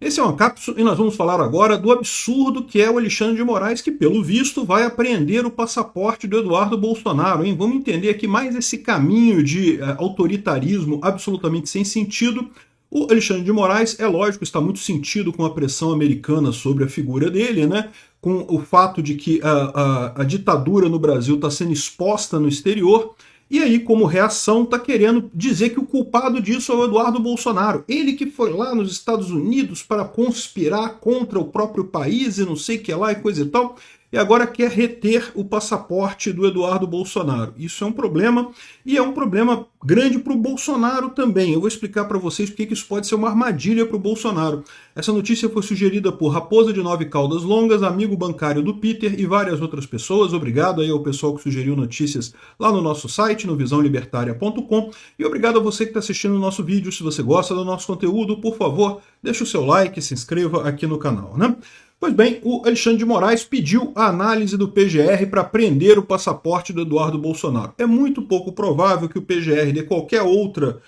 Esse é uma cápsula e nós vamos falar agora do absurdo que é o Alexandre de Moraes, que pelo visto vai apreender o passaporte do Eduardo Bolsonaro, hein? Vamos entender aqui mais esse caminho de autoritarismo absolutamente sem sentido. O Alexandre de Moraes, é lógico, está muito sentido com a pressão americana sobre a figura dele, né? Com o fato de que a ditadura no Brasil está sendo exposta no exterior. E aí, como reação, está querendo dizer que o culpado disso é o Eduardo Bolsonaro. Ele que foi lá nos Estados Unidos para conspirar contra o próprio país e não sei o que lá e coisa e tal, e agora quer reter o passaporte do Eduardo Bolsonaro. Isso é um problema, e é um problema grande para o Bolsonaro também. Eu vou explicar para vocês porque isso pode ser uma armadilha para o Bolsonaro. Essa notícia foi sugerida por Raposa de Nove Caldas Longas, amigo bancário do Peter e várias outras pessoas. Obrigado aí ao pessoal que sugeriu notícias lá no nosso site, no visãolibertaria.com. E obrigado a você que está assistindo o nosso vídeo. Se você gosta do nosso conteúdo, por favor, deixe o seu like e se inscreva aqui no canal, né? Pois bem, o Alexandre de Moraes pediu a análise do PGR para prender o passaporte do Eduardo Bolsonaro. É muito pouco provável que o PGR dê qualquer outra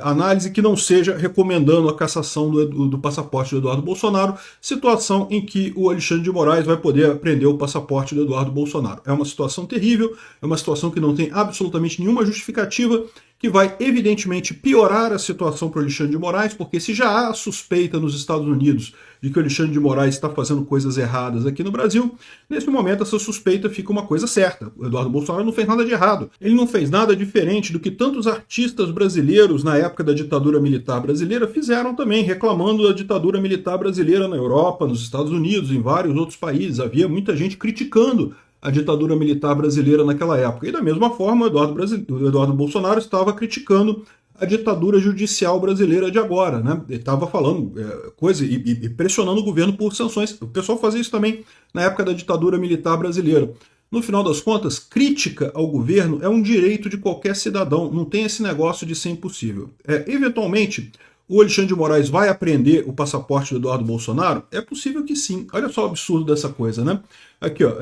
análise que não seja recomendando a cassação do passaporte do Eduardo Bolsonaro, situação em que o Alexandre de Moraes vai poder prender o passaporte do Eduardo Bolsonaro. É uma situação terrível, é uma situação que não tem absolutamente nenhuma justificativa, que vai evidentemente piorar a situação para o Alexandre de Moraes, porque se já há suspeita nos Estados Unidos de que o Alexandre de Moraes está fazendo coisas erradas aqui no Brasil, nesse momento essa suspeita fica uma coisa certa. O Eduardo Bolsonaro não fez nada de errado. Ele não fez nada diferente do que tantos artistas brasileiros na época da ditadura militar brasileira fizeram também, reclamando da ditadura militar brasileira na Europa, nos Estados Unidos, em vários outros países. Havia muita gente criticando a ditadura militar brasileira naquela época. E da mesma forma, o Eduardo Bolsonaro estava criticando a ditadura judicial brasileira de agora, né? Ele estava falando coisa e pressionando o governo por sanções. O pessoal fazia isso também na época da ditadura militar brasileira. No final das contas, crítica ao governo é um direito de qualquer cidadão. Não tem esse negócio de ser impossível. Eventualmente, o Alexandre de Moraes vai apreender o passaporte do Eduardo Bolsonaro? É possível que sim. Olha só o absurdo dessa coisa, né? Aqui, ó,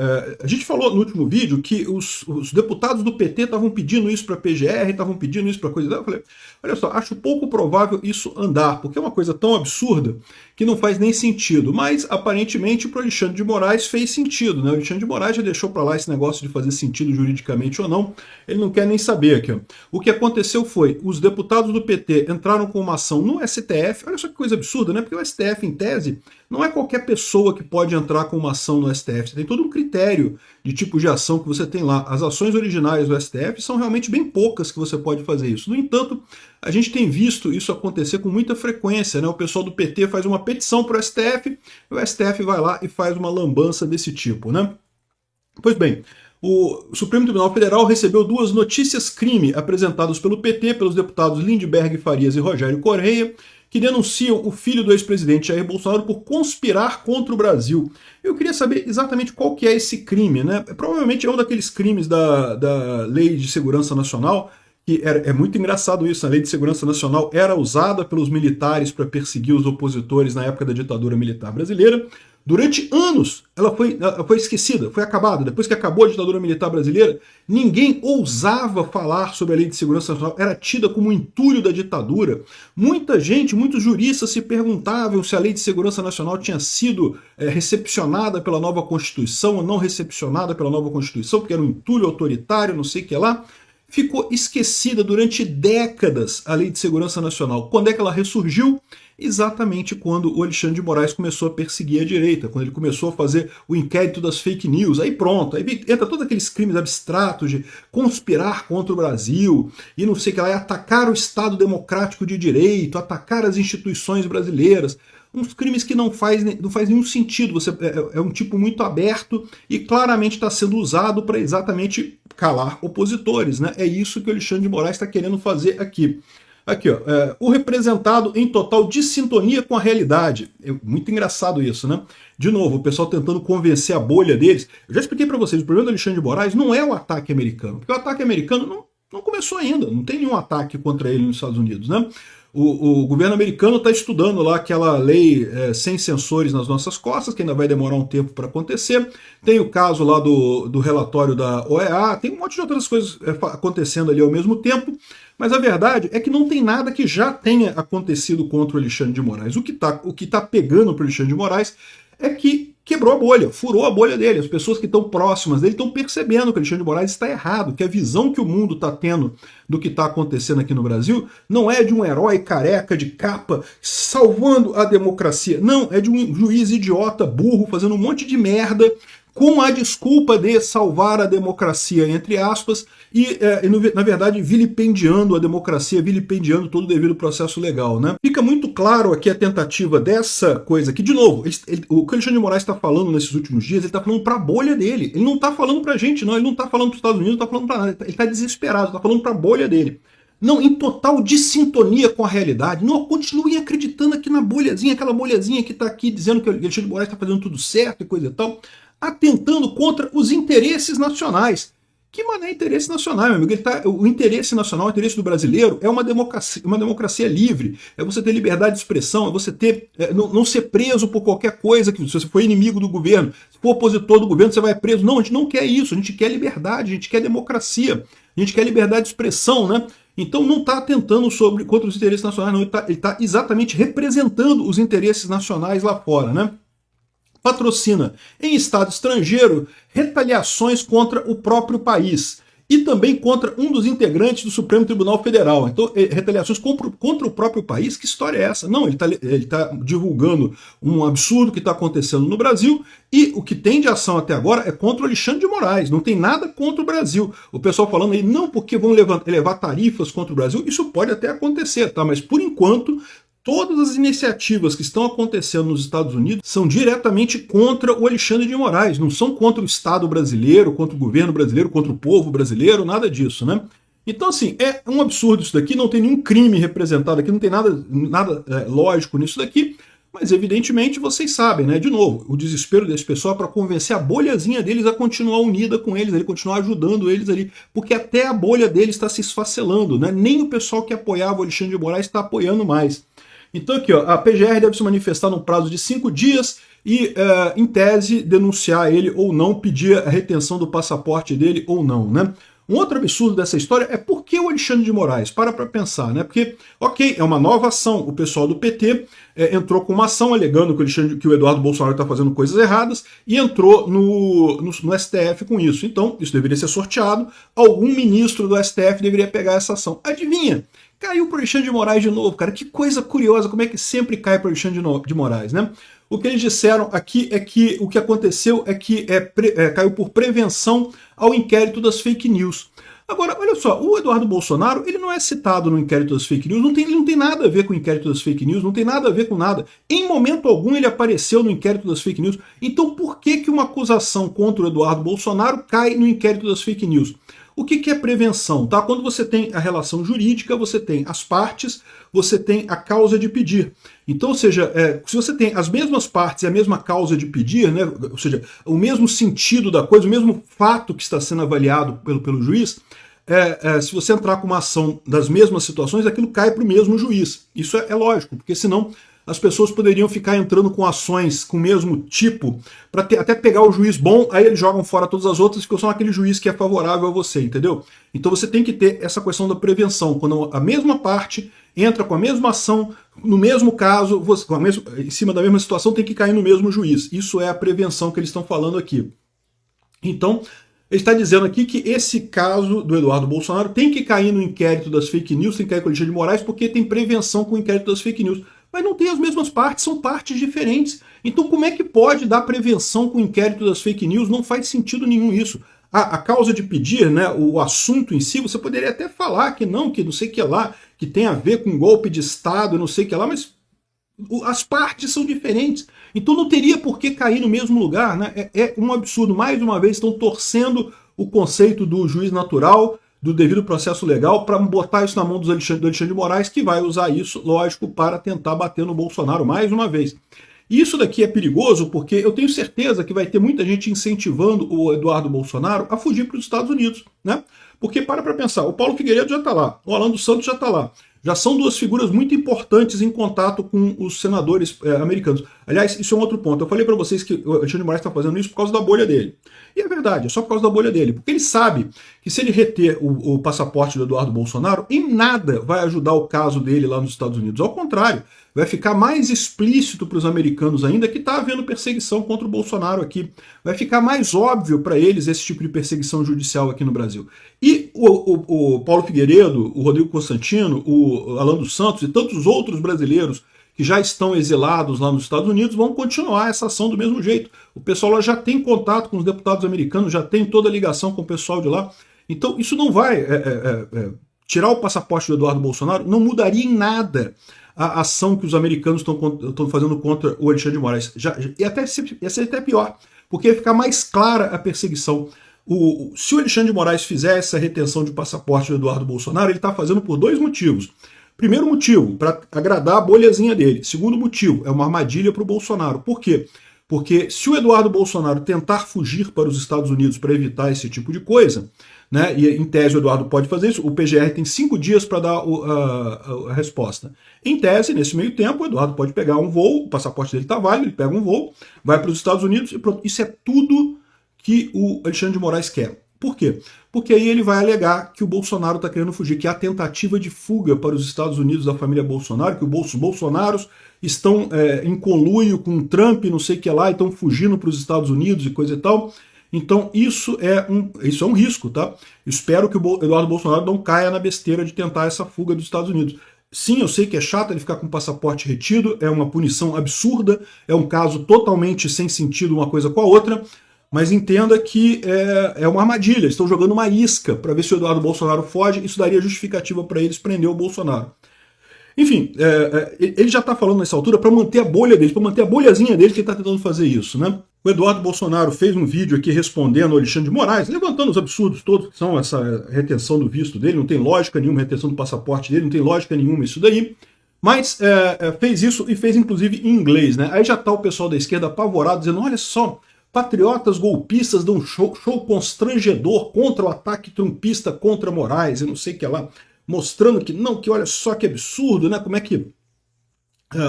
a gente falou no último vídeo que os deputados do PT estavam pedindo isso para a PGR, estavam pedindo isso para coisa dela. Eu falei, olha só, acho pouco provável isso andar, porque é uma coisa tão absurda que não faz nem sentido. Mas, aparentemente, para o Alexandre de Moraes fez sentido, né? O Alexandre de Moraes já deixou para lá esse negócio de fazer sentido juridicamente ou não. Ele não quer nem saber aqui, ó. O que aconteceu foi, os deputados do PT entraram com uma ação no STF. Olha só que coisa absurda, né? Porque o STF, em tese, não é qualquer pessoa que pode entrar com uma ação no STF. Você tem todo um critério de tipo de ação que você tem lá. As ações originárias do STF são realmente bem poucas que você pode fazer isso. No entanto, a gente tem visto isso acontecer com muita frequência, né? O pessoal do PT faz uma petição para o STF, e o STF vai lá e faz uma lambança desse tipo, né? Pois bem, o Supremo Tribunal Federal recebeu duas notícias-crime apresentadas pelo PT, pelos deputados Lindbergh Farias e Rogério Correia, que denunciam o filho do ex-presidente Jair Bolsonaro por conspirar contra o Brasil. Eu queria saber exatamente qual que é esse crime, né? Provavelmente é um daqueles crimes da Lei de Segurança Nacional, que é muito engraçado isso. A Lei de Segurança Nacional era usada pelos militares para perseguir os opositores na época da ditadura militar brasileira. Durante anos, ela foi esquecida, foi acabada. Depois que acabou a ditadura militar brasileira, ninguém ousava falar sobre a Lei de Segurança Nacional, era tida como um entulho da ditadura. Muita gente, muitos juristas se perguntavam se a Lei de Segurança Nacional tinha sido recepcionada pela nova Constituição ou não recepcionada pela nova Constituição, porque era um entulho autoritário, não sei o que lá. Ficou esquecida durante décadas a Lei de Segurança Nacional. Quando é que ela ressurgiu? Exatamente quando o Alexandre de Moraes começou a perseguir a direita, quando ele começou a fazer o inquérito das fake news. Aí pronto, aí entra todos aqueles crimes abstratos de conspirar contra o Brasil e não sei o que lá, e atacar o Estado democrático de direito, atacar as instituições brasileiras. Uns crimes que não faz nenhum sentido. É um tipo muito aberto e claramente está sendo usado para exatamente calar opositores, né? É isso que o Alexandre de Moraes está querendo fazer aqui. Aqui, ó, o representado em total dissintonia com a realidade. É muito engraçado isso, né? De novo, o pessoal tentando convencer a bolha deles. Eu já expliquei para vocês, o problema do Alexandre de Moraes não é o ataque americano, porque o ataque americano não começou ainda, não tem nenhum ataque contra ele nos Estados Unidos, né? O governo americano está estudando lá aquela lei sem censores nas nossas costas, que ainda vai demorar um tempo para acontecer. Tem o caso lá do relatório da OEA, tem um monte de outras coisas acontecendo ali ao mesmo tempo, mas a verdade é que não tem nada que já tenha acontecido contra o Alexandre de Moraes. O que tá pegando para o Alexandre de Moraes é que quebrou a bolha, furou a bolha dele. As pessoas que estão próximas dele estão percebendo que o Alexandre de Moraes está errado, que a visão que o mundo está tendo do que está acontecendo aqui no Brasil não é de um herói careca de capa salvando a democracia. Não, é de um juiz idiota, burro, fazendo um monte de merda com a desculpa de salvar a democracia, entre aspas, e na verdade vilipendiando a democracia, vilipendiando todo o devido processo legal, né? Fica muito claro aqui a tentativa dessa coisa que, de novo, o que o Alexandre de Moraes está falando nesses últimos dias, ele está falando para a bolha dele, ele não está falando para a gente, não, ele não está falando para os Estados Unidos, não está falando para nada, ele está desesperado, está falando para a bolha dele. Não, em total dissintonia com a realidade. Não, continuem acreditando aqui na bolhazinha, aquela bolhazinha que está aqui dizendo que o Alexandre de Moraes está fazendo tudo certo e coisa e tal, atentando contra os interesses nacionais. Que mané interesse nacional, meu amigo? O interesse nacional, o interesse do brasileiro é uma democracia livre, é você ter liberdade de expressão, é você ter não ser preso por qualquer coisa, que se você for inimigo do governo, se for opositor do governo, você vai preso. Não, a gente não quer isso, a gente quer liberdade, a gente quer democracia, a gente quer liberdade de expressão, né? Então não está atentando contra os interesses nacionais, não, ele está exatamente representando os interesses nacionais lá fora, né? Patrocina em Estado estrangeiro retaliações contra o próprio país e também contra um dos integrantes do Supremo Tribunal Federal. Então, retaliações contra o próprio país, que história é essa? Não, ele tá divulgando um absurdo que está acontecendo no Brasil e o que tem de ação até agora é contra o Alexandre de Moraes, não tem nada contra o Brasil. O pessoal falando aí, não, porque vão elevar tarifas contra o Brasil, isso pode até acontecer, tá? Mas por enquanto, todas as iniciativas que estão acontecendo nos Estados Unidos são diretamente contra o Alexandre de Moraes, não são contra o Estado brasileiro, contra o governo brasileiro, contra o povo brasileiro, nada disso, né? Então, assim, é um absurdo isso daqui, não tem nenhum crime representado aqui, não tem nada lógico nisso daqui, mas evidentemente vocês sabem, né? De novo, o desespero desse pessoal é para convencer a bolhazinha deles a continuar unida com eles, ele continuar ajudando eles ali, porque até a bolha deles está se esfacelando, né? Nem o pessoal que apoiava o Alexandre de Moraes está apoiando mais. Então aqui, ó, a PGR deve se manifestar no prazo de 5 dias e, em tese, denunciar ele ou não, pedir a retenção do passaporte dele ou não, né? Um outro absurdo dessa história é por que o Alexandre de Moraes? Para pensar, né? Porque, ok, é uma nova ação. O pessoal do PT entrou com uma ação alegando que o Eduardo Bolsonaro está fazendo coisas erradas e entrou no STF com isso. Então, isso deveria ser sorteado. Algum ministro do STF deveria pegar essa ação. Adivinha? Caiu para o Alexandre de Moraes de novo, cara. Que coisa curiosa, como é que sempre cai para o Alexandre de Moraes, né? O que eles disseram aqui é que o que aconteceu é que caiu por prevenção ao inquérito das fake news. Agora, olha só, o Eduardo Bolsonaro, ele não é citado no inquérito das fake news, ele não tem nada a ver com o inquérito das fake news, não tem nada a ver com nada. Em momento algum ele apareceu no inquérito das fake news. Então por que uma acusação contra o Eduardo Bolsonaro cai no inquérito das fake news? O que é prevenção? Tá? Quando você tem a relação jurídica, você tem as partes, você tem a causa de pedir. Então, ou seja, se você tem as mesmas partes e a mesma causa de pedir, né, ou seja, o mesmo sentido da coisa, o mesmo fato que está sendo avaliado pelo juiz, se você entrar com uma ação das mesmas situações, aquilo cai para o mesmo juiz. Isso é lógico, porque senão as pessoas poderiam ficar entrando com ações com o mesmo tipo, para até pegar o juiz bom, aí eles jogam fora todas as outras e ficam só aquele juiz que é favorável a você, entendeu? Então você tem que ter essa questão da prevenção. Quando a mesma parte entra com a mesma ação, no mesmo caso, em cima da mesma situação, tem que cair no mesmo juiz. Isso é a prevenção que eles estão falando aqui. Então, ele está dizendo aqui que esse caso do Eduardo Bolsonaro tem que cair no inquérito das fake news, tem que cair com o Alexandre de Moraes, porque tem prevenção com o inquérito das fake news. Mas não tem as mesmas partes, são partes diferentes. Então como é que pode dar prevenção com o inquérito das fake news? Não faz sentido nenhum isso. A causa de pedir, né, o assunto em si, você poderia até falar que não sei o que lá, que tem a ver com golpe de Estado, não sei o que lá, mas as partes são diferentes. Então não teria por que cair no mesmo lugar, né? É um absurdo. Mais uma vez estão torcendo o conceito do juiz natural, do devido processo legal, para botar isso na mão do Alexandre de Moraes, que vai usar isso, lógico, para tentar bater no Bolsonaro mais uma vez. E isso daqui é perigoso porque eu tenho certeza que vai ter muita gente incentivando o Eduardo Bolsonaro a fugir para os Estados Unidos, né? Porque para pensar, o Paulo Figueiredo já está lá, o Alan dos Santos já está lá. já são duas figuras muito importantes em contato com os senadores americanos. Aliás, isso é um outro ponto. Eu falei para vocês que o Alexandre de Moraes está fazendo isso por causa da bolha dele. E é verdade, é só por causa da bolha dele. Porque ele sabe que se ele reter o passaporte do Eduardo Bolsonaro, em nada vai ajudar o caso dele lá nos Estados Unidos. Ao contrário, vai ficar mais explícito para os americanos ainda que está havendo perseguição contra o Bolsonaro aqui. Vai ficar mais óbvio para eles esse tipo de perseguição judicial aqui no Brasil. E o Paulo Figueiredo, o Rodrigo Constantino, o Alan dos Santos e tantos outros brasileiros que já estão exilados lá nos Estados Unidos vão continuar essa ação do mesmo jeito. O pessoal lá já tem contato com os deputados americanos, já tem toda a ligação com o pessoal de lá. Então isso não vai tirar o passaporte do Eduardo Bolsonaro, não mudaria em nada a ação que os americanos estão fazendo contra o Alexandre de Moraes. Ia ser até pior, porque ia ficar mais clara a perseguição. Se o Alexandre de Moraes fizer essa retenção de passaporte do Eduardo Bolsonaro, ele está fazendo por dois motivos. Primeiro motivo, para agradar a bolhazinha dele. Segundo motivo, é uma armadilha para o Bolsonaro. Por quê? Porque se o Eduardo Bolsonaro tentar fugir para os Estados Unidos para evitar esse tipo de coisa, né, e em tese o Eduardo pode fazer isso, o PGR tem 5 dias para dar a resposta. Em tese, nesse meio tempo, o Eduardo pode pegar um voo, o passaporte dele está válido, ele pega um voo, vai para os Estados Unidos e pronto. Isso é tudo que o Alexandre de Moraes quer. Por quê? Porque aí ele vai alegar que o Bolsonaro está querendo fugir, que há tentativa de fuga para os Estados Unidos da família Bolsonaro, que os Bolsonaros estão em conluio com o Trump, não sei o que lá, e estão fugindo para os Estados Unidos e coisa e tal. Então isso é um risco, tá? Espero que o Eduardo Bolsonaro não caia na besteira de tentar essa fuga dos Estados Unidos. Sim, eu sei que é chato ele ficar com o passaporte retido, é uma punição absurda, é um caso totalmente sem sentido uma coisa com a outra, mas entenda que é uma armadilha, estão jogando uma isca para ver se o Eduardo Bolsonaro foge, isso daria justificativa para eles prender o Bolsonaro. Enfim, ele já está falando nessa altura para manter a bolha dele, para manter a bolhazinha dele que ele está tentando fazer isso, né? O Eduardo Bolsonaro fez um vídeo aqui respondendo ao Alexandre de Moraes, levantando os absurdos todos que são essa retenção do visto dele, não tem lógica nenhuma, retenção do passaporte dele, não tem lógica nenhuma isso daí. Mas fez isso e fez inclusive em inglês, né? Aí já está o pessoal da esquerda apavorado, dizendo, olha só, patriotas golpistas dão show constrangedor contra o ataque trumpista contra Moraes e não sei o que lá, mostrando que não, que olha só que absurdo, né? Como é que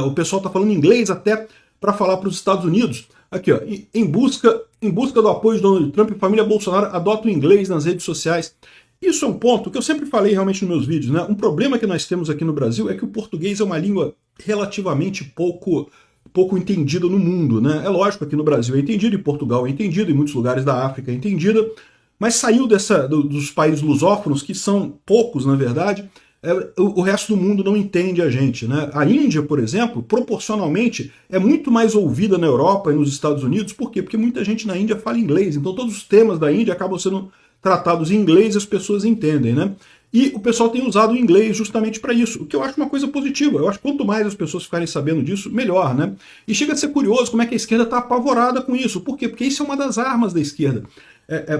o pessoal está falando inglês até para falar para os Estados Unidos. Aqui, ó, em busca do apoio de Donald Trump, a família Bolsonaro adota o inglês nas redes sociais. Isso é um ponto que eu sempre falei realmente nos meus vídeos, né? Um problema que nós temos aqui no Brasil é que o português é uma língua relativamente pouco entendida no mundo, né? É lógico, aqui no Brasil é entendido, em Portugal é entendido, em muitos lugares da África é entendida, mas saiu dos países lusófonos, que são poucos, na verdade, o resto do mundo não entende a gente, né? A Índia, por exemplo, proporcionalmente, é muito mais ouvida na Europa e nos Estados Unidos. Por quê? Porque muita gente na Índia fala inglês, então todos os temas da Índia acabam sendo tratados em inglês e as pessoas entendem, né? E o pessoal tem usado o inglês justamente para isso, o que eu acho uma coisa positiva. Eu acho que quanto mais as pessoas ficarem sabendo disso, melhor, né? E chega a ser curioso como é que a esquerda está apavorada com isso. Por quê? Porque isso é uma das armas da esquerda.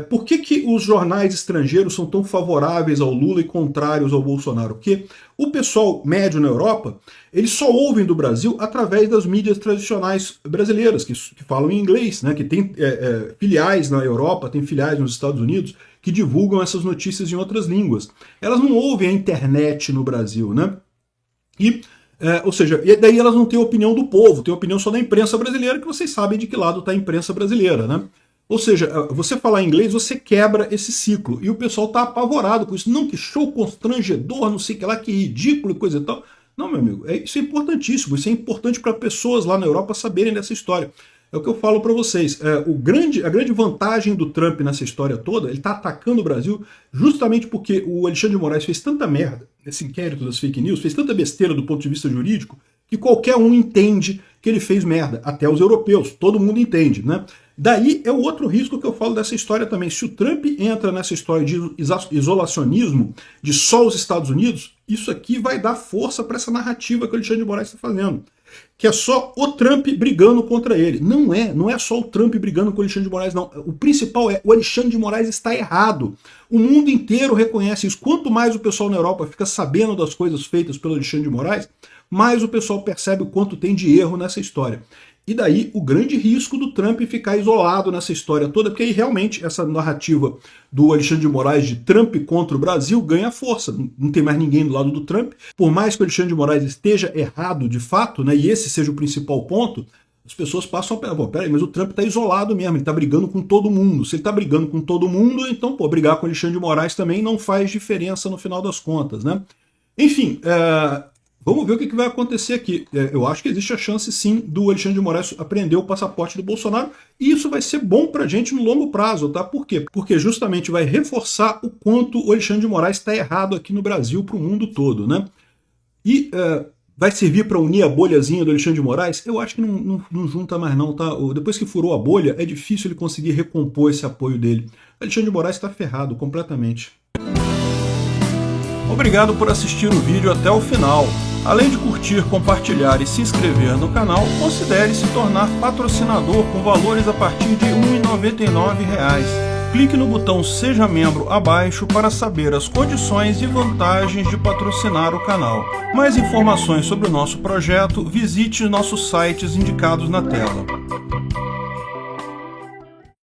Por que os jornais estrangeiros são tão favoráveis ao Lula e contrários ao Bolsonaro? Porque o pessoal médio na Europa, eles só ouvem do Brasil através das mídias tradicionais brasileiras, que falam em inglês, né? Que tem filiais na Europa, tem filiais nos Estados Unidos, que divulgam essas notícias em outras línguas. Elas não ouvem a internet no Brasil, né? Ou seja, e daí elas não têm a opinião do povo, têm a opinião só da imprensa brasileira, que vocês sabem de que lado está a imprensa brasileira, né? Ou seja, você falar inglês, você quebra esse ciclo. E o pessoal está apavorado com isso. Não, que show constrangedor, não sei o que lá, que ridículo e coisa e tal. Não, meu amigo, isso é importantíssimo. Isso é importante para pessoas lá na Europa saberem dessa história. É o que eu falo para vocês. A grande vantagem do Trump nessa história toda, ele está atacando o Brasil justamente porque o Alexandre de Moraes fez tanta merda nesse inquérito das fake news, fez tanta besteira do ponto de vista jurídico, que qualquer um entende que ele fez merda. Até os europeus, todo mundo entende, né? Daí é o outro risco que eu falo dessa história também. Se o Trump entra nessa história de isolacionismo, de só os Estados Unidos, isso aqui vai dar força para essa narrativa que o Alexandre de Moraes está fazendo. Que é só o Trump brigando contra ele. Não é só o Trump brigando com o Alexandre de Moraes, não. O principal é o Alexandre de Moraes está errado. O mundo inteiro reconhece isso. Quanto mais o pessoal na Europa fica sabendo das coisas feitas pelo Alexandre de Moraes, mais o pessoal percebe o quanto tem de erro nessa história. E daí o grande risco do Trump ficar isolado nessa história toda, porque aí realmente essa narrativa do Alexandre de Moraes de Trump contra o Brasil ganha força. Não tem mais ninguém do lado do Trump. Por mais que o Alexandre de Moraes esteja errado de fato, né, e esse seja o principal ponto, as pessoas passam a pensar, pô, peraí, mas o Trump está isolado mesmo, ele está brigando com todo mundo. Se ele está brigando com todo mundo, então, pô, brigar com o Alexandre de Moraes também não faz diferença no final das contas, né? Enfim, vamos ver o que vai acontecer aqui. Eu acho que existe a chance, sim, do Alexandre de Moraes apreender o passaporte do Bolsonaro, e isso vai ser bom pra gente no longo prazo, tá? Por quê? Porque justamente vai reforçar o quanto o Alexandre de Moraes está errado aqui no Brasil para o mundo todo, né? E vai servir para unir a bolhazinha do Alexandre de Moraes? Eu acho que não junta mais não, tá? Depois que furou a bolha, é difícil ele conseguir recompor esse apoio dele. O Alexandre de Moraes está ferrado completamente. Obrigado por assistir o vídeo até o final. Além de curtir, compartilhar e se inscrever no canal, considere se tornar patrocinador com valores a partir de R$ 1,99. Clique no botão Seja Membro abaixo para saber as condições e vantagens de patrocinar o canal. Mais informações sobre o nosso projeto, visite nossos sites indicados na tela.